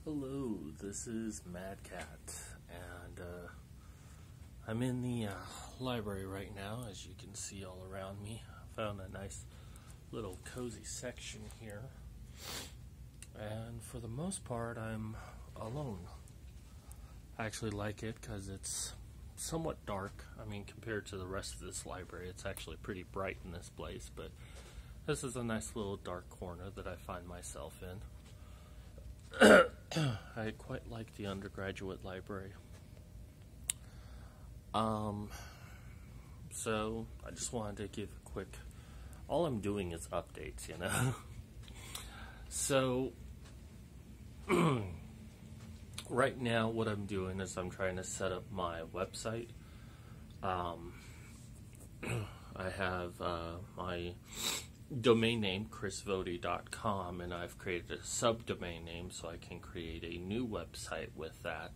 Hello, this is Mad Cat, and I'm in the library right now, as you can see all around me. I found a nice little cozy section here, and for the most part I'm alone. I actually like it because it's somewhat dark. I mean, compared to the rest of this library, it's actually pretty bright in this place, but this is a nice little dark corner that I find myself in. I quite like the undergraduate library. So I just wanted to give a quick, all I'm doing is updates, you know. So right now what I'm doing is I'm trying to set up my website. I have my domain name, chrisvody.com, and I've created a subdomain name so I can create a new website with that,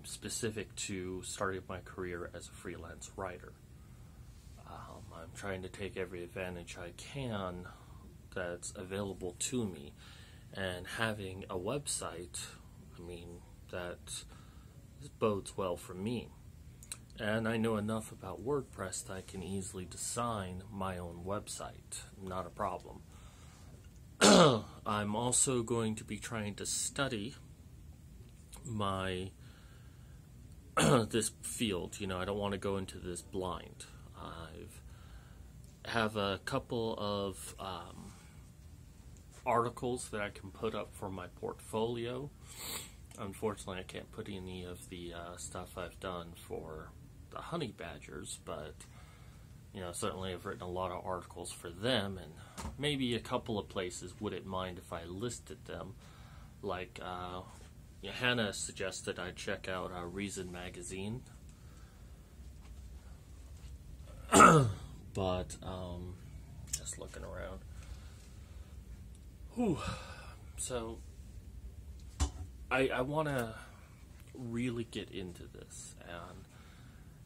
specific to starting my career as a freelance writer. I'm trying to take every advantage I can that's available to me, and having a website, I mean, that bodes well for me. And I know enough about WordPress that I can easily design my own website. Not a problem. I'm also going to be trying to study my this field. You know, I don't want to go into this blind. I have a couple of articles that I can put up for my portfolio. Unfortunately, I can't put any of the stuff I've done for the honey badgers, but you know, certainly I've written a lot of articles for them, and maybe a couple of places wouldn't mind if I listed them. Like Hannah suggested I check out Reason magazine, but just looking around. Whew. So I want to really get into this and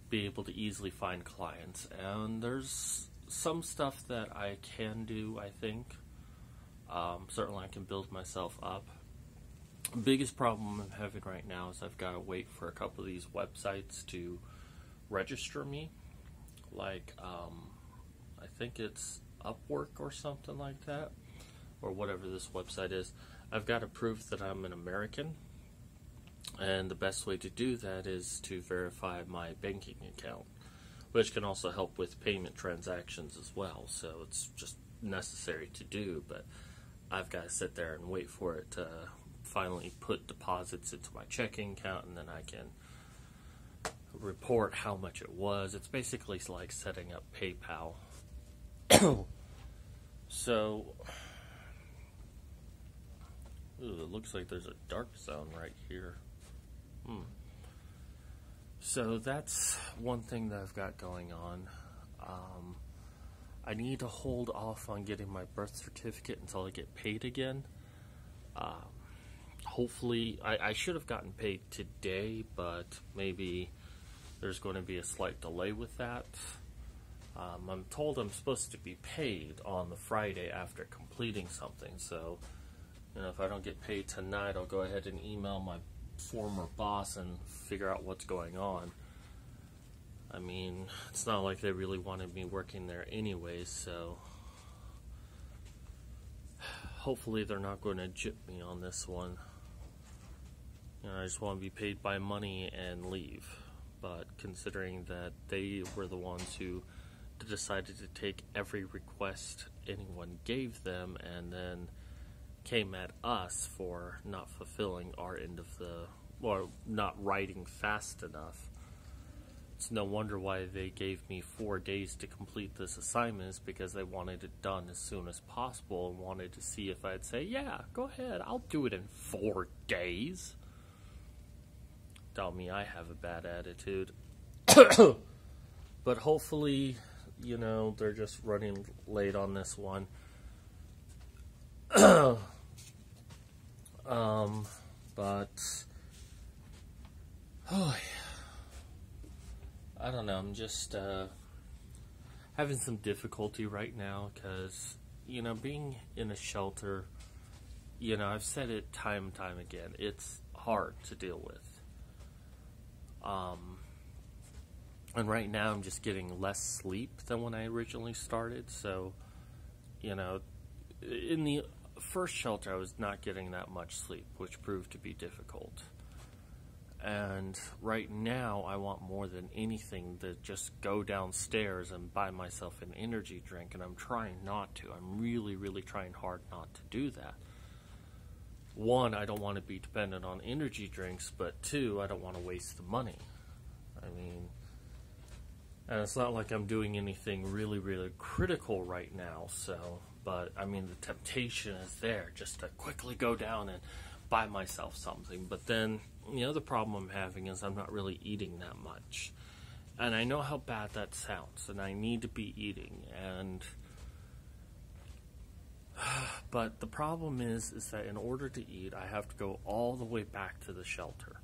be able to easily find clients, and there's some stuff that I can do, I think. Certainly I can build myself up. The biggest problem I'm having right now is I've got to wait for a couple of these websites to register me. Like, I think it's Upwork or something like that, or whatever this website is. I've got to prove that I'm an American. And the best way to do that is to verify my banking account, which can also help with payment transactions as well. So it's just necessary to do, but I've got to sit there and wait for it to finally put deposits into my checking account, and then I can report how much it was. It's basically like setting up PayPal. So, ooh, it looks like there's a dark zone right here. So that's one thing that I've got going on. I need to hold off on getting my birth certificate until I get paid again. Hopefully, I should have gotten paid today, but maybe there's going to be a slight delay with that. I'm told I'm supposed to be paid on the Friday after completing something, so you know, if I don't get paid tonight, I'll go ahead and email my former boss and figure out what's going on. I mean, it's not like they really wanted me working there anyways, so hopefully they're not going to jip me on this one. You know, I just want to be paid by money and leave. But considering that they were the ones who decided to take every request anyone gave them and then came at us for not fulfilling our end of the, or not writing fast enough. It's no wonder why they gave me 4 days to complete this assignment, is because they wanted it done as soon as possible and wanted to see if I'd say, yeah, go ahead, I'll do it in 4 days. Tell me I have a bad attitude. But hopefully, you know, they're just running late on this one. But I don't know, I'm just having some difficulty right now because, you know, being in a shelter I've said it time and time again. It's hard to deal with. And right now I'm just getting less sleep than when I originally started. So, in the first shelter I was not getting that much sleep, which proved to be difficult. And right now I want more than anything to just go downstairs and buy myself an energy drink, and I'm trying not to. I'm really, really trying hard not to do that. One, I don't want to be dependent on energy drinks, but two, I don't want to waste the money. And it's not like I'm doing anything really, really critical right now, but the temptation is there just to quickly go down and buy myself something. But then, the other problem I'm having is I'm not really eating that much. And I know how bad that sounds, and I need to be eating, but the problem is that in order to eat, I have to go all the way back to the shelter.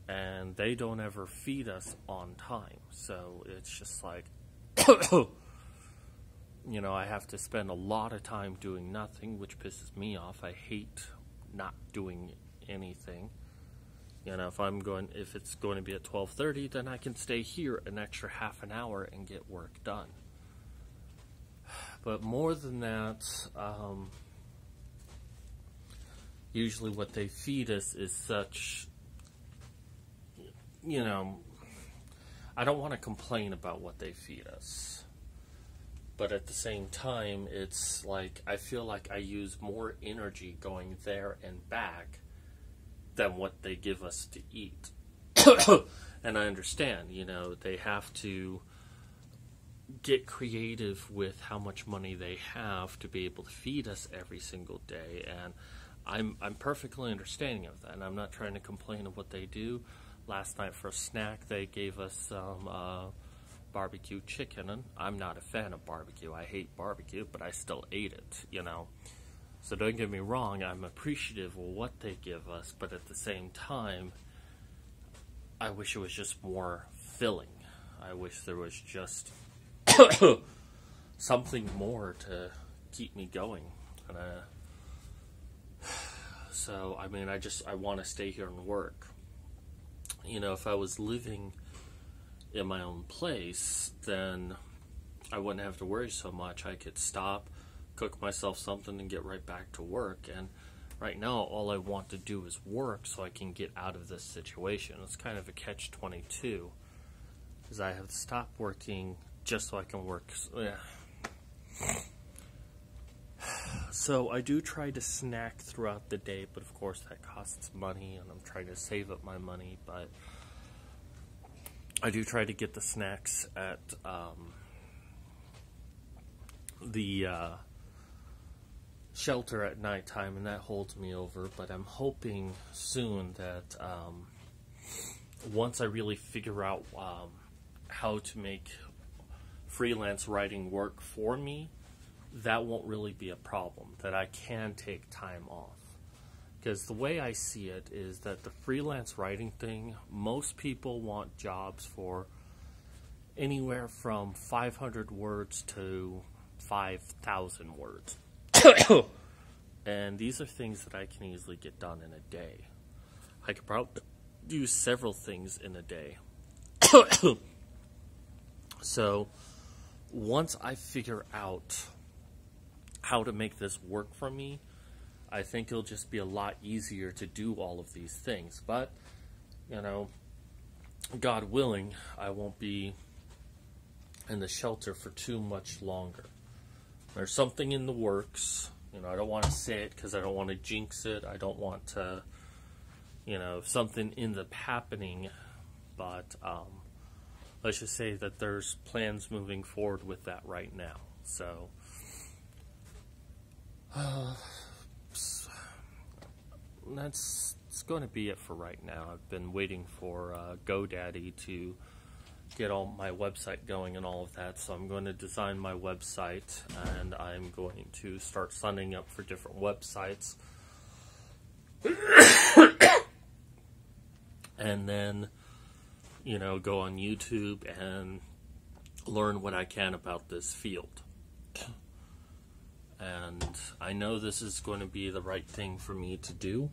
And they don't ever feed us on time. So it's just like, I have to spend a lot of time doing nothing, which pisses me off. I hate not doing anything. If it's going to be at 12:30, then I can stay here an extra half an hour and get work done. But more than that, usually what they feed us is such, I don't want to complain about what they feed us. But at the same time, it's like, I feel like I use more energy going there and back than what they give us to eat. And I understand, they have to get creative with how much money they have to be able to feed us every single day, and I'm perfectly understanding of that, and I'm not trying to complain of what they do. Last night for a snack, they gave us some barbecue chicken, and I'm not a fan of barbecue. I hate barbecue, but I still ate it, So don't get me wrong, I'm appreciative of what they give us, but at the same time, I wish it was just more filling. I wish there was just something more to keep me going. And I want to stay here and work. If I was living in my own place, then I wouldn't have to worry so much. I could stop, cook myself something, and get right back to work. And right now, all I want to do is work so I can get out of this situation. It's kind of a catch-22, because I have to stop working just so I can work. So I do try to snack throughout the day, but of course that costs money, and I'm trying to save up my money. But I do try to get the snacks at the shelter at nighttime, and that holds me over. But I'm hoping soon that once I really figure out how to make freelance writing work for me, that won't really be a problem, that I can take time off. Because the way I see it is that the freelance writing thing, most people want jobs for anywhere from 500 words to 5,000 words. And these are things that I can easily get done in a day. I could probably do several things in a day. So once I figure out how to make this work for me, I think it'll just be a lot easier to do all of these things. But, God willing, I won't be in the shelter for too much longer. There's something in the works. I don't want to say it because I don't want to jinx it. I don't want to, something ends up happening. But let's just say that there's plans moving forward with that right now. So that's going to be it for right now. I've been waiting for GoDaddy to get all my website going and all of that, so I'm going to design my website, and I'm going to start signing up for different websites, and then go on YouTube and learn what I can about this field. and I know this is going to be the right thing for me to do.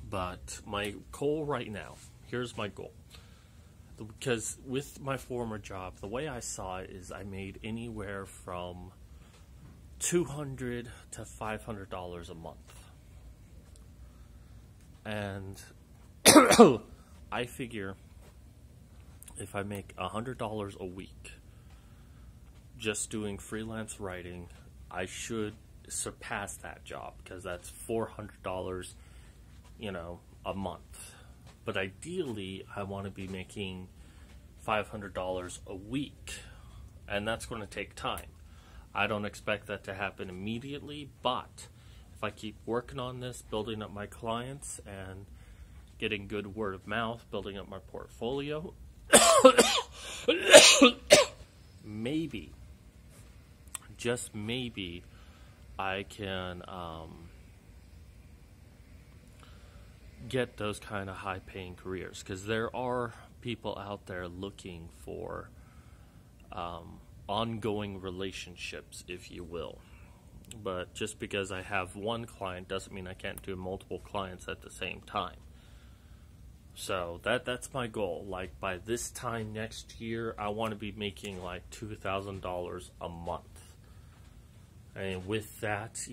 But my goal right now, here's my goal. Because with my former job, the way I saw it is I made anywhere from $200 to $500 a month. And I figure if I make $100 a week just doing freelance writing, I should surpass that job, because that's $400, a month. But ideally, I want to be making $500 a week, and that's going to take time. I don't expect that to happen immediately, but if I keep working on this, building up my clients and getting good word of mouth, building up my portfolio, maybe, just maybe, I can get those kind of high-paying careers, because there are people out there looking for ongoing relationships, if you will. But just because I have one client doesn't mean I can't do multiple clients at the same time. So that's my goal. Like, by this time next year, I want to be making like $2,000 a month. And with that,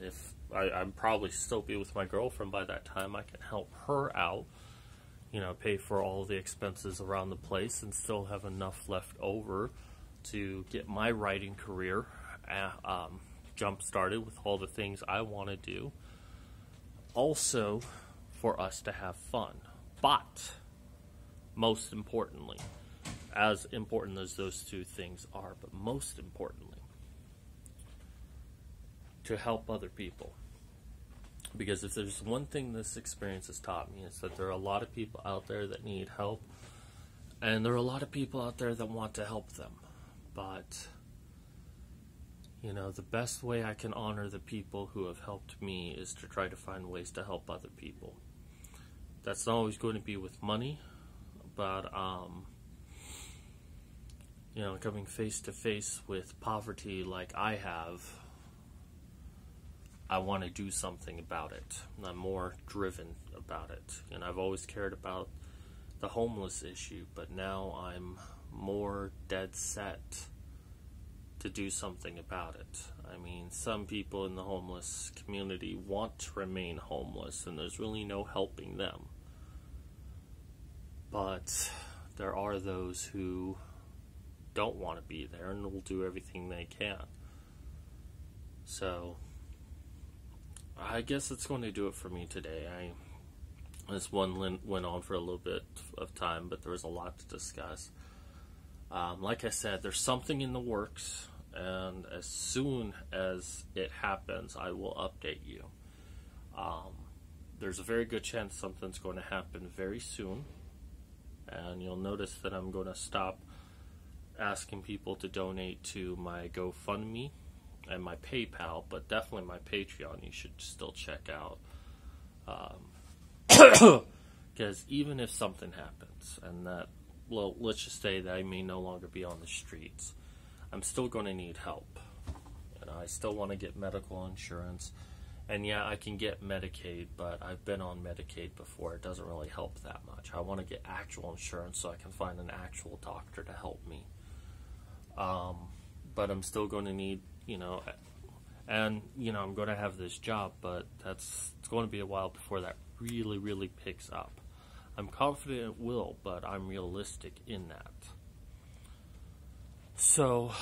if I'd probably still be with my girlfriend by that time, I can help her out, pay for all the expenses around the place, and still have enough left over to get my writing career jump started with all the things I want to do. Also, for us to have fun. But, most importantly, as important as those two things are, but most importantly, to help other people. Because if there's one thing this experience has taught me, is that there are a lot of people out there that need help, and there are a lot of people out there that want to help them. But, the best way I can honor the people who have helped me is to try to find ways to help other people. That's not always going to be with money, but, coming face to face with poverty like I have, I want to do something about it. I'm more driven about it. I've always cared about the homeless issue, but now I'm more dead set to do something about it. I mean, some people in the homeless community want to remain homeless, and there's really no helping them. But there are those who don't want to be there and will do everything they can. So, I guess that's going to do it for me today. This one went on for a little bit of time, but there was a lot to discuss. Like I said, there's something in the works, and as soon as it happens, I will update you. There's a very good chance something's going to happen very soon, and you'll notice that I'm going to stop asking people to donate to my GoFundMe and my PayPal, but definitely my Patreon you should still check out. Because even if something happens, and that, well, let's just say that I may no longer be on the streets, I'm still going to need help. I still want to get medical insurance. And yeah, I can get Medicaid, but I've been on Medicaid before. It doesn't really help that much. I want to get actual insurance so I can find an actual doctor to help me. But I'm still going to need, and, I'm going to have this job, but it's going to be a while before that really, really picks up. I'm confident it will, but I'm realistic in that. So,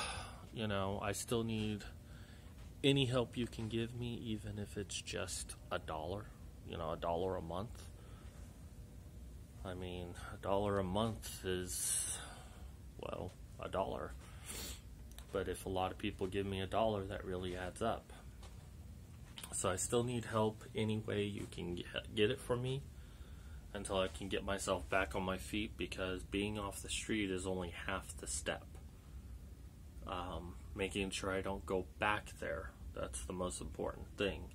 I still need any help you can give me, even if it's just $1, $1 a month. I mean, $1 a month is, well, $1. But if a lot of people give me $1, that really adds up. So I still need help any way you can get it from me until I can get myself back on my feet, because being off the street is only half the step. Making sure I don't go back there, that's the most important thing.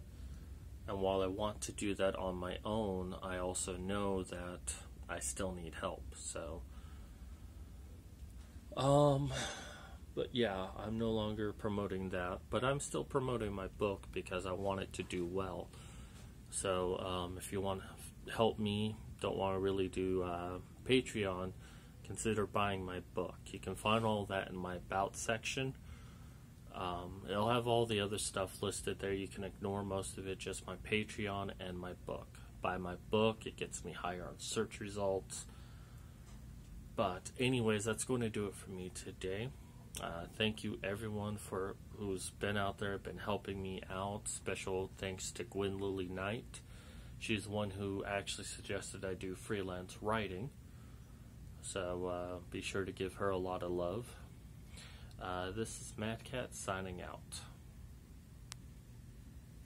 And while I want to do that on my own, I also know that I still need help. So, But yeah, I'm no longer promoting that, but I'm still promoting my book because I want it to do well. So if you want to help me, don't want to really do Patreon, consider buying my book. You can find all that in my About section. It'll have all the other stuff listed there. You can ignore most of it, just my Patreon and my book. Buy my book, it gets me higher on search results. But anyways, that's going to do it for me today. Thank you everyone who's been out there, been helping me out. Special thanks to Gwen Lily Knight. She's the one who actually suggested I do freelance writing. So be sure to give her a lot of love. This is Matt Cat signing out.